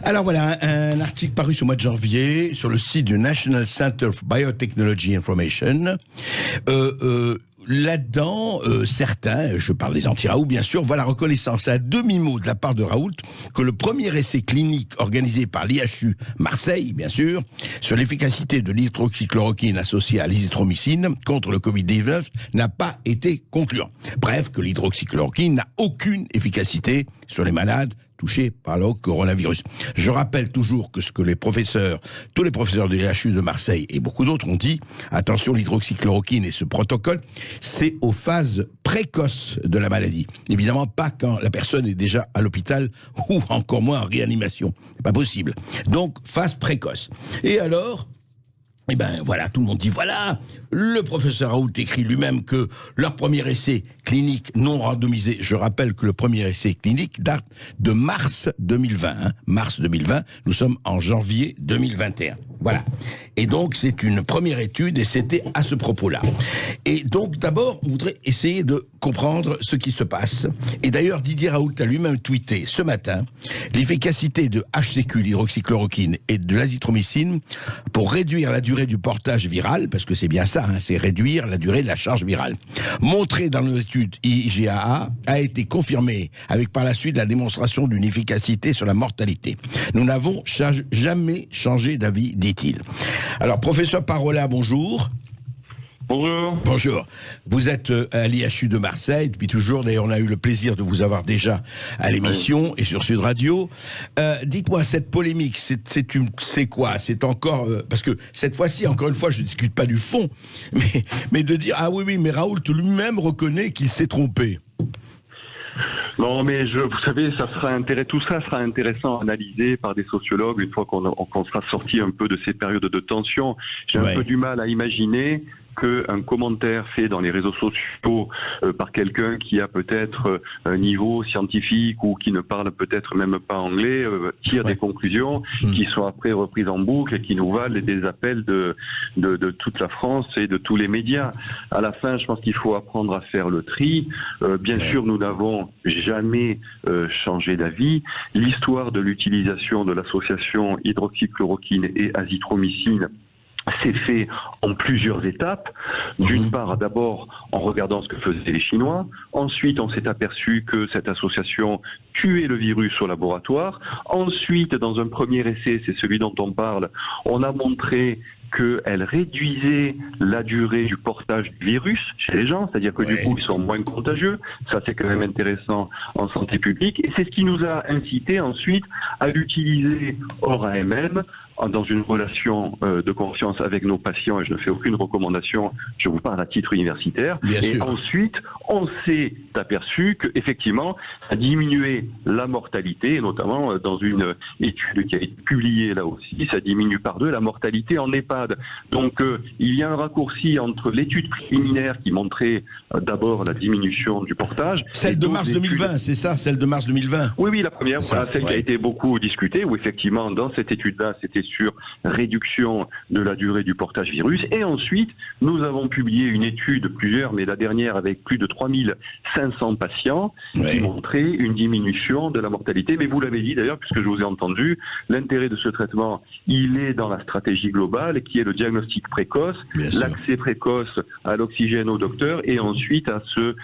Alors voilà, un article paru ce mois de janvier sur le site du National Center for Biotechnology Information. Là-dedans, certains, je parle des anti-Raoult bien sûr, voient la reconnaissance à demi-mot de la part de Raoult que le premier essai clinique organisé par l'IHU Marseille, bien sûr, sur l'efficacité de l'hydroxychloroquine associée à l'azithromycine contre le Covid-19 n'a pas été concluant. Bref, que l'hydroxychloroquine n'a aucune efficacité sur les malades touchés par le coronavirus. Je rappelle toujours que ce que tous les professeurs de l'IHU de Marseille et beaucoup d'autres ont dit, attention, l'hydroxychloroquine et ce protocole, c'est aux phases précoces de la maladie. Évidemment pas quand la personne est déjà à l'hôpital ou encore moins en réanimation. C'est pas possible. Donc, phase précoce. Et alors, eh ben voilà, tout le monde dit voilà, le professeur Raoult écrit lui-même que leur premier essai clinique non randomisé, je rappelle que le premier essai clinique date de mars 2020, mars 2020, nous sommes en janvier 2021. Voilà. Et donc, c'est une première étude et c'était à ce propos-là. Et donc, d'abord, on voudrait essayer de comprendre ce qui se passe. Et d'ailleurs, Didier Raoult a lui-même tweeté ce matin l'efficacité de HCQ, l'hydroxychloroquine et de l'azithromycine pour réduire la durée du portage viral, parce que c'est bien ça, c'est réduire la durée de la charge virale. Montré dans l'étude IGAA, a été confirmé avec par la suite la démonstration d'une efficacité sur la mortalité. Nous n'avons jamais changé d'avis, dit-il. Alors, professeur Parola, bonjour. Bonjour. Bonjour. Vous êtes à l'IHU de Marseille depuis toujours. D'ailleurs, on a eu le plaisir de vous avoir déjà à l'émission et sur Sud Radio. Dites-moi, cette polémique, c'est quoi? C'est encore... parce que cette fois-ci, encore une fois, je ne discute pas du fond, mais de dire, ah oui, mais Raoult lui-même reconnaît qu'il s'est trompé. Non, mais vous savez, tout ça sera intéressant à analyser par des sociologues une fois qu'on sera sorti un peu de ces périodes de tension. J'ai un peu du mal à imaginer qu'un commentaire fait dans les réseaux sociaux par quelqu'un qui a peut-être un niveau scientifique ou qui ne parle peut-être même pas anglais tire des conclusions qui sont après reprises en boucle et qui nous valent des appels de toute la France et de tous les médias. À la fin, je pense qu'il faut apprendre à faire le tri. Bien sûr, nous n'avons jamais changé d'avis. L'histoire de l'utilisation de l'association hydroxychloroquine et azithromycine s'est fait en plusieurs étapes. D'une part, d'abord, en regardant ce que faisaient les Chinois. Ensuite, on s'est aperçu que cette association tuait le virus au laboratoire. Ensuite, dans un premier essai, c'est celui dont on parle, on a montré qu'elle réduisait la durée du portage du virus chez les gens, c'est-à-dire que du coup, ils sont moins contagieux. Ça, c'est quand même intéressant en santé publique. Et c'est ce qui nous a incité ensuite à l'utiliser hors AMM, dans une relation de confiance avec nos patients, et je ne fais aucune recommandation, je vous parle à titre universitaire. Bien sûr. Ensuite, on s'est aperçu qu'effectivement, ça diminuait la mortalité, et notamment dans une étude qui a été publiée là aussi, ça diminue par 2 la mortalité en EHPAD. Donc, il y a un raccourci entre l'étude préliminaire qui montrait d'abord la diminution du portage. Celle de mars 2020, c'est ça, celle de mars 2020? Oui, la première, voilà, celle qui a été beaucoup discutée, où effectivement, dans cette étude-là, c'était sur réduction de la durée du portage virus. Et ensuite, nous avons publié une étude, plusieurs, mais la dernière avec plus de 3500 patients, qui montrait une diminution de la mortalité. Mais vous l'avez dit d'ailleurs, puisque je vous ai entendu, l'intérêt de ce traitement, il est dans la stratégie globale, qui est le diagnostic précoce, l'accès précoce à l'oxygène au docteur, et ensuite à ce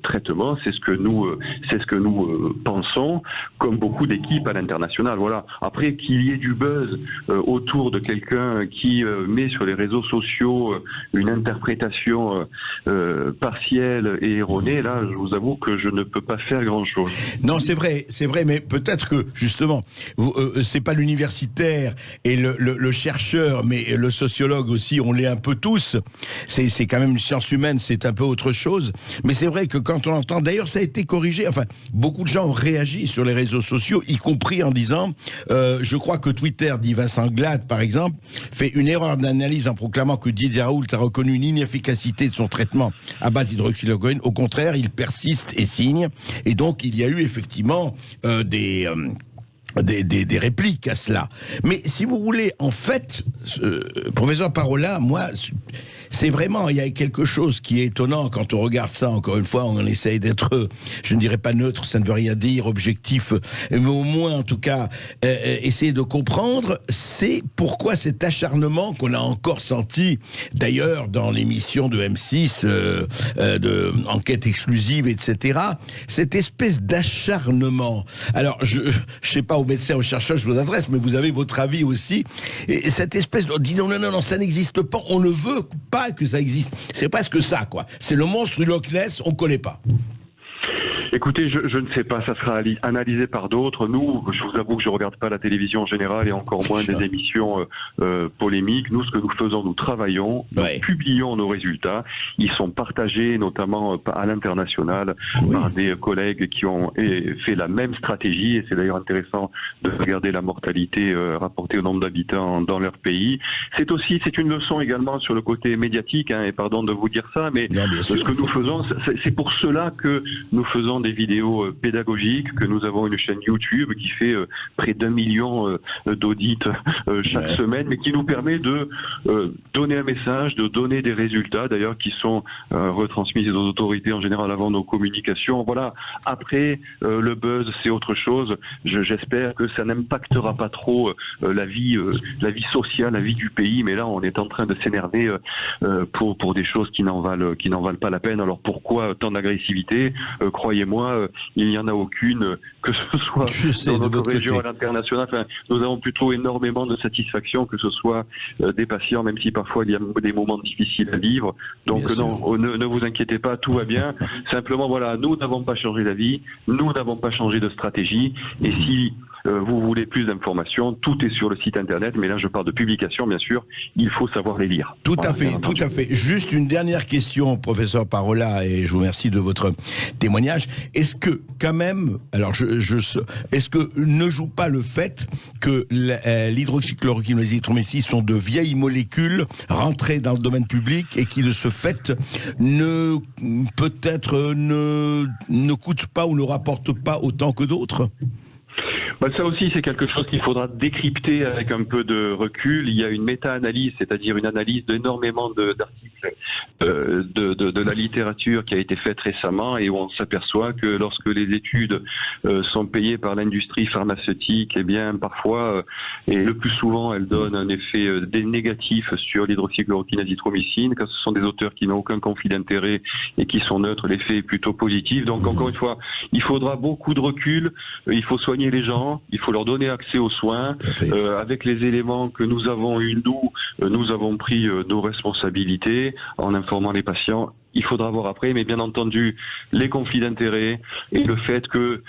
traitement. C'est ce que nous pensons, comme beaucoup d'équipes à l'international. Voilà. Après, qu'il y ait du buzz autour de quelqu'un qui met sur les réseaux sociaux une interprétation partielle et erronée, là, je vous avoue que je ne peux pas faire grand-chose. Non, c'est vrai, mais peut-être que, justement, c'est pas l'universitaire et le chercheur, mais le sociologue aussi, on l'est un peu tous. C'est quand même une science humaine, c'est un peu autre chose. Mais c'est vrai que quand on entend, d'ailleurs, ça a été corrigé, enfin, beaucoup de gens ont réagi sur les réseaux sociaux, y compris en disant, je crois que Twitter, dit Vincent Glade, par exemple, fait une erreur d'analyse en proclamant que Didier Raoult a reconnu une inefficacité de son traitement à base d'hydroxychloroquine. Au contraire, il persiste et signe. Et donc, il y a eu effectivement des répliques à cela. Mais si vous voulez, en fait, professeur Parola, moi, c'est vraiment, il y a quelque chose qui est étonnant quand on regarde ça. Encore une fois, on essaye d'être, je ne dirais pas neutre, ça ne veut rien dire, objectif, mais au moins, en tout cas, essayer de comprendre, c'est pourquoi cet acharnement qu'on a encore senti, d'ailleurs, dans l'émission de M6, de Enquête exclusive, etc., cette espèce d'acharnement. Alors, je ne sais pas aux médecins, aux chercheurs, je vous adresse, mais vous avez votre avis aussi. Et cette espèce de... Dit non, ça n'existe pas, on ne veut pas que ça existe. C'est presque ça, quoi. C'est le monstre du Loch Ness, on ne connaît pas. Écoutez, je ne sais pas, ça sera analysé par d'autres. Nous, je vous avoue que je regarde pas la télévision en général et encore moins des émissions polémiques. Nous, ce que nous faisons, nous travaillons, nous publions nos résultats. Ils sont partagés notamment à l'international par des collègues qui ont fait la même stratégie et c'est d'ailleurs intéressant de regarder la mortalité rapportée au nombre d'habitants dans leur pays. C'est une leçon également sur le côté médiatique, et pardon de vous dire ça, mais ce que nous faisons, c'est pour cela que nous faisons des vidéos pédagogiques, que nous avons une chaîne YouTube qui fait près d'1 million d'audits chaque semaine, mais qui nous permet de donner un message, de donner des résultats, d'ailleurs qui sont retransmis aux autorités en général avant nos communications. Voilà. Après, le buzz, c'est autre chose. J'espère que ça n'impactera pas trop la vie sociale, la vie du pays, mais là, on est en train de s'énerver pour des choses qui n'en valent pas la peine. Alors pourquoi tant d'agressivité? Croyez-moi, il n'y en a aucune, que ce soit dans notre région à l'international. Enfin, nous avons plutôt énormément de satisfaction, que ce soit des patients, même si parfois il y a des moments difficiles à vivre. Donc ne vous inquiétez pas, tout va bien. Simplement, voilà, nous n'avons pas changé d'avis, nous n'avons pas changé de stratégie. Et si vous voulez plus d'informations, tout est sur le site internet, mais là je parle de publications, bien sûr, il faut savoir les lire. Tout à fait. Juste une dernière question, professeur Parola, et je vous remercie de votre témoignage. Est-ce que, quand même, alors est-ce que ne joue pas le fait que l'hydroxychloroquine et l'azithromycine sont de vieilles molécules rentrées dans le domaine public et qui, de ce fait, peut-être ne coûtent pas ou ne rapportent pas autant que d'autres ? Ça aussi, c'est quelque chose qu'il faudra décrypter avec un peu de recul. Il y a une méta-analyse, c'est-à-dire une analyse d'énormément d'articles de la littérature qui a été faite récemment et où on s'aperçoit que lorsque les études sont payées par l'industrie pharmaceutique, eh bien parfois, et le plus souvent, elles donnent un effet négatif sur l'hydroxychloroquine azithromycine. Quand ce sont des auteurs qui n'ont aucun conflit d'intérêt et qui sont neutres, l'effet est plutôt positif. Donc encore une fois, il faudra beaucoup de recul, il faut soigner les gens, il faut leur donner accès aux soins. Avec les éléments que nous avons eus, nous avons pris nos responsabilités en informant les patients. Il faudra voir après, mais bien entendu, les conflits d'intérêts et le fait que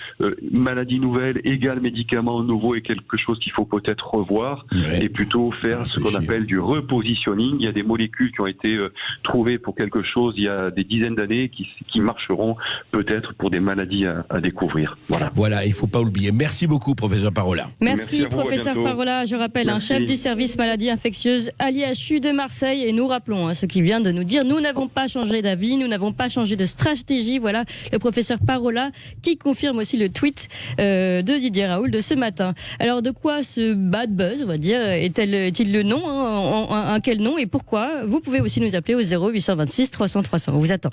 maladie nouvelle égale médicament nouveau est quelque chose qu'il faut peut-être revoir et plutôt faire ce qu'on appelle du repositioning. Il y a des molécules qui ont été trouvées pour quelque chose il y a des dizaines d'années qui marcheront peut-être pour des maladies à découvrir. Voilà, il ne faut pas oublier. Merci beaucoup, professeur Parola. Merci professeur Parola. Je rappelle, un chef du service maladies infectieuses à l'IHU de Marseille. Et nous rappelons ce qu'il vient de nous dire. Nous n'avons pas changé d'avis. Nous n'avons pas changé de stratégie. Voilà le professeur Parola qui confirme aussi le tweet de Didier Raoult de ce matin. Alors de quoi ce bad buzz, on va dire, est-il le nom, quel nom et pourquoi? Vous pouvez aussi nous appeler au 0826 300 300. On vous attend.